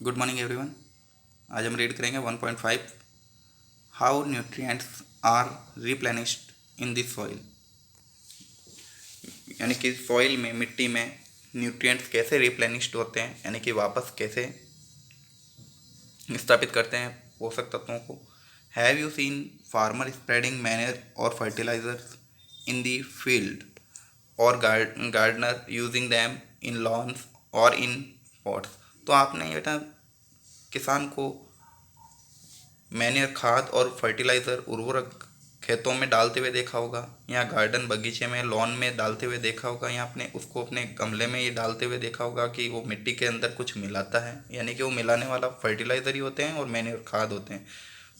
Good morning everyone. आज हम read करेंगे 1.5 how nutrients are replenished in this soil. यानी कि सॉइल में, मिट्टी में न्यूट्रिएंट्स कैसे रिप्लेनिश्ड होते हैं, यानी कि वापस कैसे स्थापित करते हैं पोषक तत्वों को। Have you seen farmer spreading manure और फर्टिलाइजर्स इन दी फील्ड और gardener using them in lawns और इन पॉट्स। तो आपने बेटा किसान को मैन्योर, खाद और फर्टिलाइज़र, उर्वरक खेतों में डालते हुए देखा होगा, या गार्डन बगीचे में, लॉन में डालते हुए देखा होगा, या आपने उसको अपने गमले में ये डालते हुए देखा होगा कि वो मिट्टी के अंदर कुछ मिलाता है, यानी कि वो मिलाने वाला फर्टिलाइज़र ही होते हैं और मैन्योर, खाद होते हैं।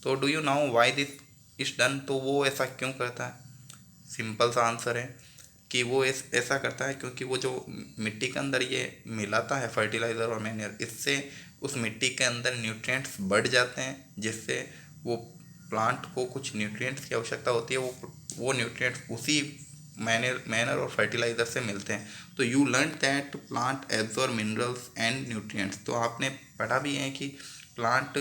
तो do you now why this is done? तो वो ऐसा क्यों करता है? सिंपल सा आंसर है कि वो ऐसा करता है क्योंकि वो जो मिट्टी के अंदर ये मिलाता है फर्टिलाइज़र और मैन्योर, इससे उस मिट्टी के अंदर न्यूट्रिएंट्स बढ़ जाते हैं, जिससे वो प्लांट को कुछ न्यूट्रिएंट्स की आवश्यकता होती है, वो न्यूट्रिएंट्स उसी मैनर और फर्टिलाइज़र से मिलते हैं। तो you learn that plant absorb minerals and nutrients. तो आपने पढ़ा भी है कि प्लांट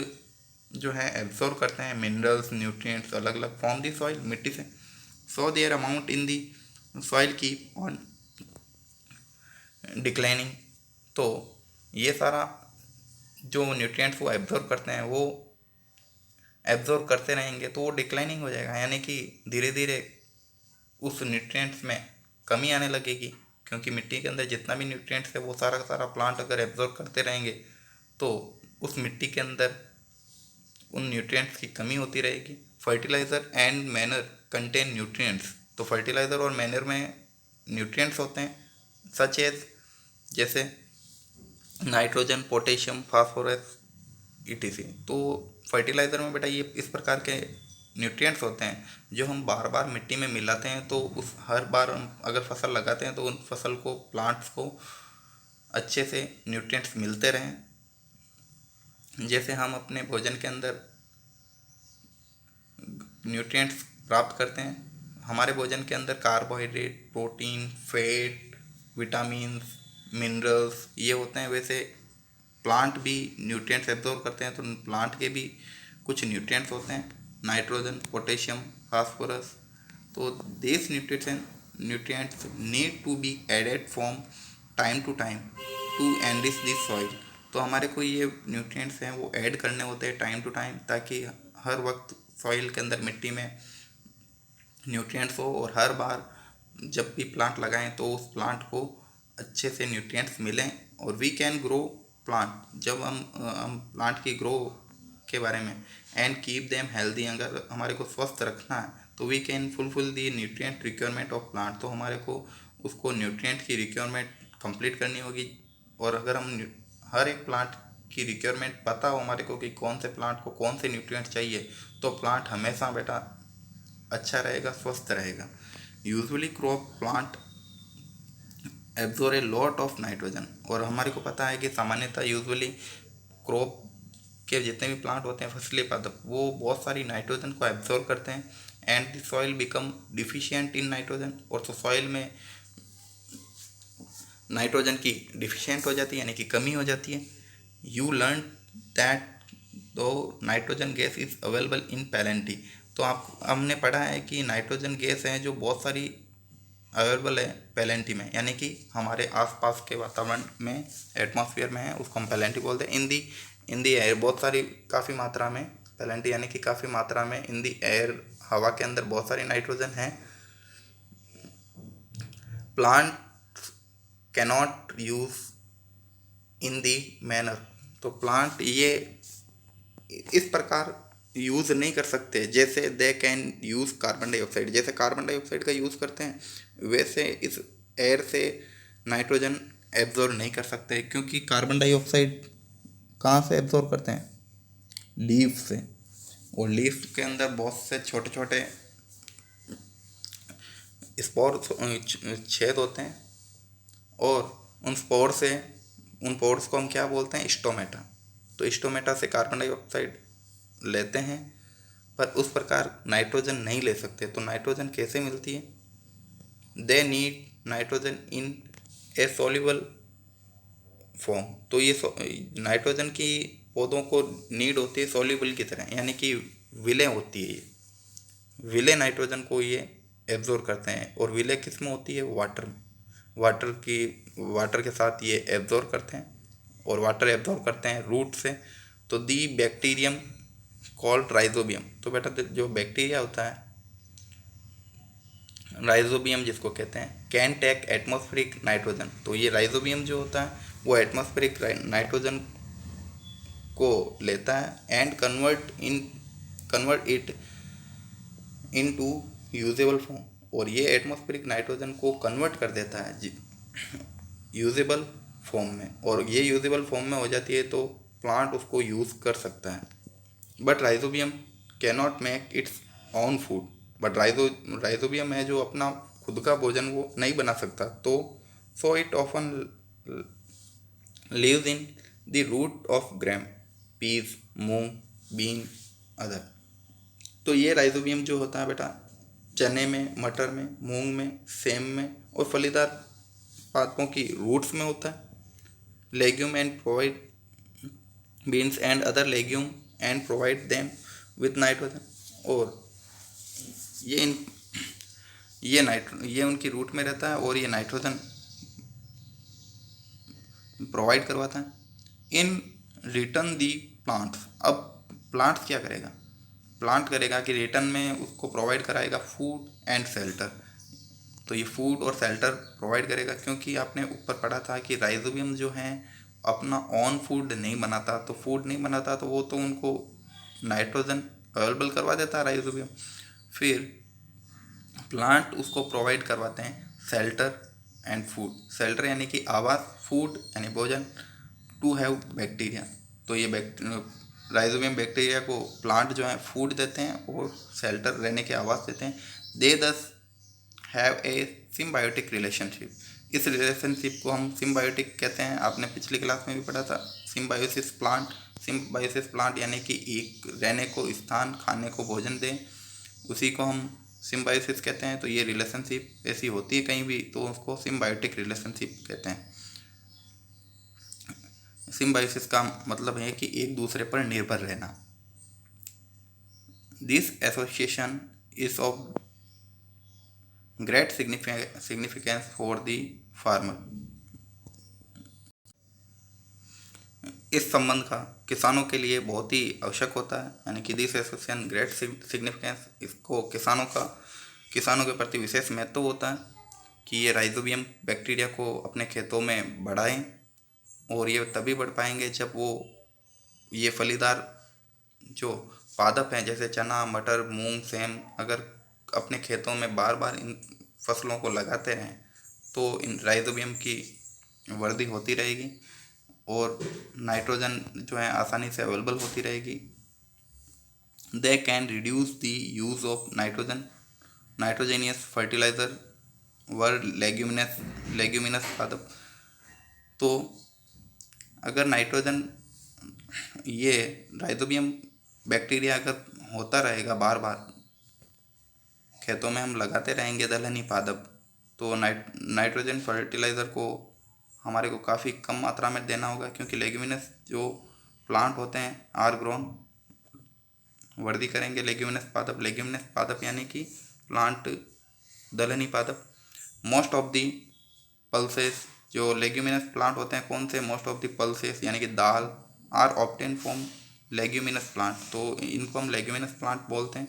जो है एब्जॉर्ब करते हैं मिनरल्स, न्यूट्रिएंट्स अलग अलग फ्रॉम दी सॉइल, मिट्टी से। So their amount in the soil keep on declining. तो ये सारा जो न्यूट्रिएंट्स वो एब्जॉर्ब करते हैं, वो एब्जॉर्ब करते रहेंगे तो वो डिक्लाइनिंग हो जाएगा, यानी कि धीरे धीरे उस न्यूट्रिएंट्स में कमी आने लगेगी। क्योंकि मिट्टी के अंदर जितना भी न्यूट्रिएंट्स है वो सारा का सारा प्लांट अगर एब्जॉर्ब करते रहेंगे तो उस मिट्टी के अंदर उन न्यूट्रिएंट्स की कमी होती रहेगी। Fertiliser and manner contain nutrients. तो फर्टिलाइज़र और मैनर में न्यूट्रिएंट्स होते हैं, सच एज जैसे नाइट्रोजन, पोटेशियम, फास्फोरस, ईटीसी। तो फर्टिलाइज़र में बेटा ये इस प्रकार के न्यूट्रिएंट्स होते हैं जो हम बार बार मिट्टी में मिलाते हैं, तो उस हर बार हम अगर फसल लगाते हैं तो उन फसल को, प्लांट्स को अच्छे से न्यूट्रिएंट्स मिलते रहें। जैसे हम अपने भोजन के अंदर न्यूट्रिएंट्स प्राप्त करते हैं, हमारे भोजन के अंदर carbohydrate, protein, fat, vitamins, minerals ये होते हैं, वैसे प्लांट भी न्यूट्रिएंट्स एब्जॉर्ब करते हैं। तो प्लांट के भी कुछ न्यूट्रिएंट्स होते हैं, नाइट्रोजन, पोटेशियम, फास्फोरस। तो this nutrients need to be added from time to time to enrich this soil. तो हमारे को ये न्यूट्रिएंट्स हैं वो ऐड करने होते हैं टाइम टू टाइम, ताकि हर वक्त सॉइल के अंदर, मिट्टी में न्यूट्रिएंट्स हो, और हर बार जब भी प्लांट लगाएं तो उस प्लांट को अच्छे से न्यूट्रिएंट्स मिलें और वी कैन ग्रो प्लांट। जब हम प्लांट की ग्रो के बारे में, एंड कीप देम हेल्दी, अगर हमारे को स्वस्थ रखना है तो we can fulfil the nutrient requirement of plant. तो हमारे को उसको न्यूट्रिएंट की रिक्वायरमेंट कंप्लीट करनी होगी। और अगर हम हर एक प्लांट की रिक्वायरमेंट पता हो हमारे को कि कौन से प्लांट को कौन से न्यूट्रिएंट चाहिए, तो प्लांट हमेशा बेटा अच्छा रहेगा, स्वस्थ रहेगा। Usually crop plant absorb a lot of nitrogen. और हमारे को पता है कि सामान्यतः यूजुअली क्रॉप के जितने भी प्लांट होते हैं, फसली पादप, वो बहुत सारी नाइट्रोजन को एब्जॉर्ब करते हैं, and the soil become deficient in nitrogen. और तो सॉइल में नाइट्रोजन की डिफिशिएंट हो जाती है, यानी कि कमी हो जाती है। You learn that though nitrogen gas is available in plenty. तो आप हमने पढ़ा है कि नाइट्रोजन गैस है जो बहुत सारी अवेलेबल है पैलेंटी में, यानी कि हमारे आसपास के वातावरण में, एटमॉस्फेयर में है, उसको हम पैलेंटी बोलते हैं। इन दी एयर बहुत सारी, काफ़ी मात्रा में, पैलेंटी यानी कि काफ़ी मात्रा में, इन दी एयर हवा के अंदर बहुत सारी नाइट्रोजन है। Plant cannot use in the manner. तो प्लांट ये इस प्रकार यूज़ नहीं कर सकते जैसे they can use carbon dioxide. जैसे कार्बन डाइऑक्साइड का यूज़ करते हैं वैसे इस एयर से नाइट्रोजन एब्जॉर्ब नहीं कर सकते, क्योंकि कार्बन डाइऑक्साइड कहाँ से एब्जॉर्ब करते हैं? लीफ से। और लीफ के अंदर बहुत से छोटे छोटे स्पोर, छेद होते हैं, और उन पोर्स को हम क्या बोलते हैं? स्टोमेटा। तो स्टोमेटा से कार्बन डाइऑक्साइड लेते हैं, पर उस प्रकार नाइट्रोजन नहीं ले सकते। तो नाइट्रोजन कैसे मिलती है? They need nitrogen in A soluble form. तो ये नाइट्रोजन की पौधों को नीड होती है सॉल्युबल की तरह, यानी कि विलेय होती है। ये विलेय नाइट्रोजन को ये एब्जॉर्ब करते हैं, और विलेय किस में होती है? वाटर में। वाटर के साथ ये एब्जॉर्ब करते हैं, और वाटर एब्जॉर्ब करते हैं रूट से। तो दी बैक्टीरियम कॉल्ड राइजोबियम, तो बेटा जो बैक्टीरिया होता है राइजोबियम जिसको कहते हैं, कैन टेक एटमॉस्फेरिक नाइट्रोजन। तो ये राइजोबियम जो होता है वो एटमॉस्फेरिक नाइट्रोजन को लेता है and convert it into usable form, और ये एटमॉस्फेरिक नाइट्रोजन को कन्वर्ट कर देता है यूजेबल फॉर्म में, और ये यूजेबल फॉर्म में हो जाती है तो प्लांट उसको यूज़ कर सकता है। But rhizobium cannot make its own food, but rhizobium है जो अपना खुद का भोजन वो नहीं बना सकता, तो so it often lives in the root of gram, peas, moong, bean, other. तो ये राइजोबियम जो होता है बेटा चने में, मटर में, मूंग में, सेम में और फलीदार पादपों की रूट्स में होता है। Legume and provide beans and other legume and provide them with nitrogen, और ये ये उनकी रूट में रहता है और ये नाइट्रोजन प्रोवाइड करवाता है। इन रिटर्न दी प्लांट्स, अब प्लांट्स क्या करेगा? प्लांट करेगा कि रिटर्न में उसको प्रोवाइड कराएगा फूड एंड शेल्टर। तो ये फूड और शेल्टर प्रोवाइड करेगा, क्योंकि आपने ऊपर पढ़ा था कि राइजोबियम जो है अपना ऑन फूड नहीं बनाता, तो फूड नहीं बनाता तो वो तो उनको नाइट्रोजन अवेलेबल करवा देता है राइजोबियम। फिर प्लांट उसको प्रोवाइड करवाते हैं शेल्टर एंड फूड। शेल्टर यानी कि आवास, फूड यानी भोजन, टू हैव बैक्टीरिया। तो ये राइजोबियम बैक्टीरिया को प्लांट जो है फूड देते हैं और शेल्टर रहने के आवास देते हैं। दे दस हैव ए सिम्बायोटिक रिलेशनशिप। इस रिलेशनशिप को हम सिम्बायोटिक कहते हैं, आपने पिछली क्लास में भी पढ़ा था। सिम्बायोसिस प्लांट यानी कि एक रहने को स्थान, खाने को भोजन दें, उसी को हम सिम्बायोसिस कहते हैं। तो ये रिलेशनशिप ऐसी होती है कहीं भी तो उसको सिम्बायोटिक रिलेशनशिप कहते हैं। सिम्बायोसिस का मतलब है कि एक दूसरे पर निर्भर रहना। This association is of great significance for the farmer. इस संबंध का किसानों के लिए बहुत ही आवश्यक होता है, यानी कि दिस एसोसिएशन ग्रेट सिग्निफिकेंस, इसको किसानों के प्रति विशेष महत्व होता है कि ये राइजोबियम बैक्टीरिया को अपने खेतों में बढ़ाएं, और ये तभी बढ़ पाएंगे जब वो ये फलीदार जो पादप हैं जैसे चना, मटर, मूंग, सेम अगर अपने खेतों में बार बार इन फसलों को लगाते रहें तो इन राइजोबियम की वृद्धि होती रहेगी और नाइट्रोजन जो है आसानी से अवेलेबल होती रहेगी। They can reduce the use of nitrogenous fertiliser where leguminous पादप। तो अगर नाइट्रोजन ये राइजोबियम बैक्टीरिया अगर होता रहेगा बार बार खेतों में हम लगाते रहेंगे दलहनी पादप, तो नाइट्रोजन फर्टिलाइज़र को हमारे को काफ़ी कम मात्रा में देना होगा, क्योंकि लेग्यूमिनस जो प्लांट होते हैं आर ग्रोन वृद्धि करेंगे। लेग्यूमिनस पादप यानी कि प्लांट दलहनी पादप। मोस्ट ऑफ दी पल्सेस, जो लेग्यूमिनस प्लांट होते हैं कौन से? मोस्ट ऑफ दी पल्सेस यानी कि दाल are obtain from leguminous plant. तो इनको हम लेग्यूमिनस प्लांट बोलते हैं।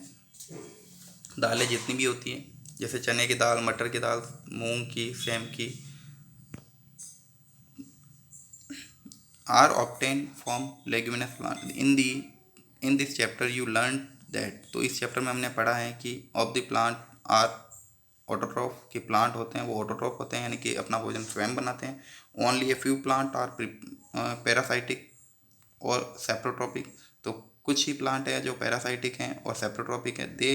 दालें जितनी भी होती हैं जैसे चने की दाल, मटर की दाल, मूंग की, सेम की, are obtain from leguminous plant. In this chapter you learn that. तो इस चैप्टर में हमने पढ़ा है कि of the plant are autotroph, के प्लांट होते हैं वो ऑटोट्रॉफ होते हैं यानी कि अपना भोजन स्वयं बनाते हैं। Only a few plant are parasitic और सेप्रोट्रॉपिक। तो कुछ ही प्लांट है जो पैरासाइटिक हैं और सेप्रोट्रॉपिक है। They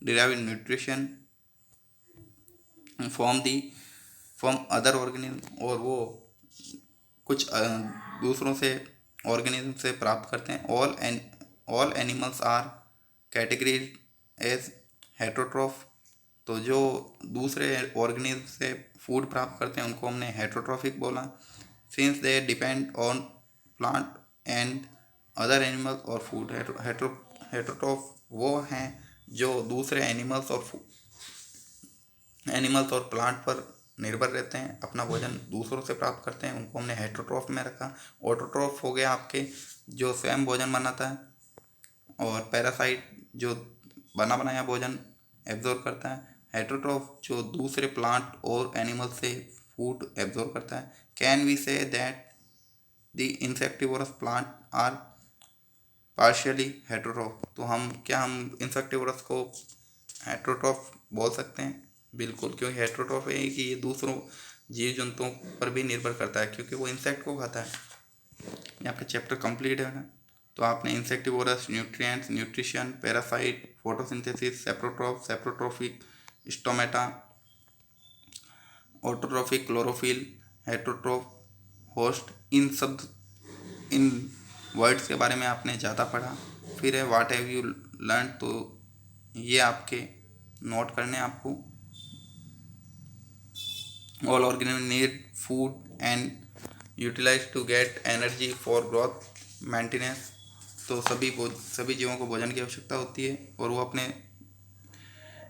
derive nutrition from other organism, और वो कुछ दूसरों से ऑर्गेनिज्म से प्राप्त करते हैं। All animals are categories as heterotroph. तो जो दूसरे ऑर्गेनिज्म से फूड प्राप्त करते हैं उनको हमने हेटरोट्रॉफिक बोला। Since they depend on plant and other animals और फूड। हेटरोट्रॉफ वो हैं जो दूसरे एनिमल्स और प्लांट पर निर्भर रहते हैं, अपना भोजन दूसरों से प्राप्त करते हैं, उनको हमने हेटरोट्रॉफ में रखा। ऑटोट्रॉफ हो गया आपके जो स्वयं भोजन बनाता है, और पैरासाइट जो बना बनाया भोजन एब्जॉर्ब करता है। हेटरोट्रॉफ जो दूसरे प्लांट और एनिमल से फूड एब्जॉर्ब करता है। Can we say that the insectivorous plant are partially heterotroph? तो हम इंसेक्टिवोरस को हेटरोट्रॉफ बोल सकते हैं? बिल्कुल, क्योंकि हेटरोट्रॉफ है कि ये दूसरों जीव जंतुओं पर भी निर्भर करता है, क्योंकि वो इंसेक्ट को खाता है। ये आपका चैप्टर कंप्लीट है ना। तो आपने insectivorous, nutrients, nutrition, parasite, photosynthesis, saprotrophic, stomata, autotrophic, chlorophyll, heterotroph, host, इन वर्ड्स के बारे में आपने ज़्यादा पढ़ा। फिर है व्हाट हैव यू लर्न, तो ये आपके नोट करने आपको। All organism need food and utilise to get energy for growth maintenance. तो सभी जीवों को भोजन की आवश्यकता होती है, और वो अपने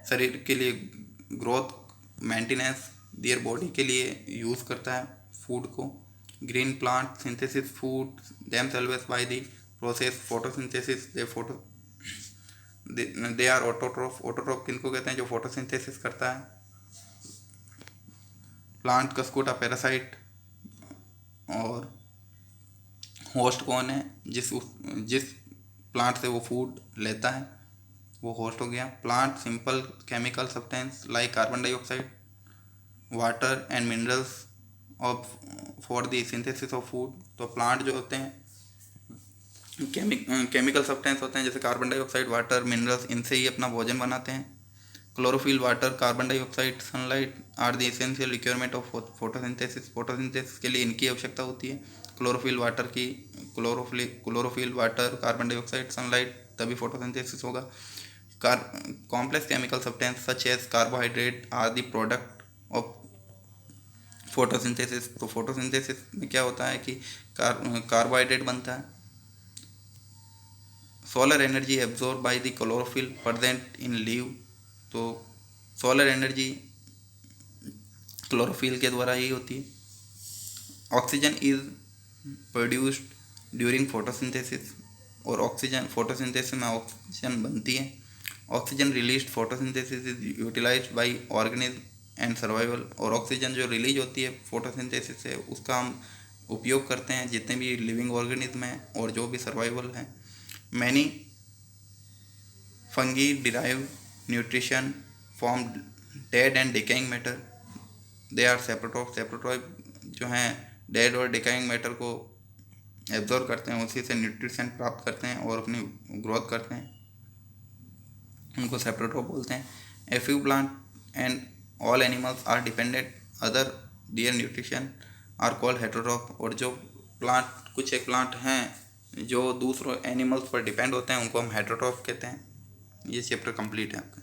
शरीर के लिए ग्रोथ मेंटेनेंस देयर बॉडी के लिए यूज़ करता है फूड को। Green plant synthesis food themselves by the process photosynthesis they are autotroph. Autotroph किनको कहते हैं? जो फोटोसिंथेसिस करता है। प्लांट कस्कुटा पैरासाइट, और होस्ट कौन है? जिस प्लांट से वो फूड लेता है वो होस्ट हो गया। Plant simple chemical substance like carbon dioxide, water and minerals of for the synthesis of food. तो प्लांट जो होते हैं केमिकल सब्सटेंस होते हैं, जैसे कार्बन डाइऑक्साइड, वाटर, मिनरल्स, इनसे ही अपना भोजन बनाते हैं। Chlorophyll, water, carbon dioxide, sunlight are the essential requirement of photosynthesis. Photosynthesis के लिए इनकी आवश्यकता होती है। Chlorophyll, water, carbon dioxide, sunlight, तभी फोटोसिंथेसिस होगा। Complex chemical substance such as carbohydrate are the product of photosynthesis. तो फोटोसिंथेसिस में क्या होता है कि कार्बोहाइड्रेट बनता है। Solar energy absorb by the chlorophyll present in leave. तो सोलर एनर्जी क्लोरोफिल के द्वारा ही होती है। Oxygen is produced during photosynthesis, और ऑक्सीजन फोटोसिंथेसिस में ऑक्सीजन बनती है। Oxygen released photosynthesis is utilised by organism and survival. और ऑक्सीजन जो रिलीज होती है फोटोसिंथेसिस से, उसका हम उपयोग करते हैं जितने भी लिविंग ऑर्गेनिज्म हैं और जो भी सर्वाइवल हैं। Many fungi derive nutrition from dead and decaying matter, they are saprotroph जो हैं डेड और डिकेइंग मैटर को एब्जॉर्ब करते हैं, उसी से न्यूट्रिशन प्राप्त करते हैं और अपनी ग्रोथ करते हैं, उनको सेप्रोट्रॉफ बोलते हैं। A few plant and all animals are dependent other their nutrition are called heterotroph. और जो प्लांट कुछ एक प्लांट हैं जो दूसरों एनिमल्स पर डिपेंड होते हैं, उनको हम हेटरोट्रॉफ कहते हैं। ये चैप्टर कंप्लीट है आपका।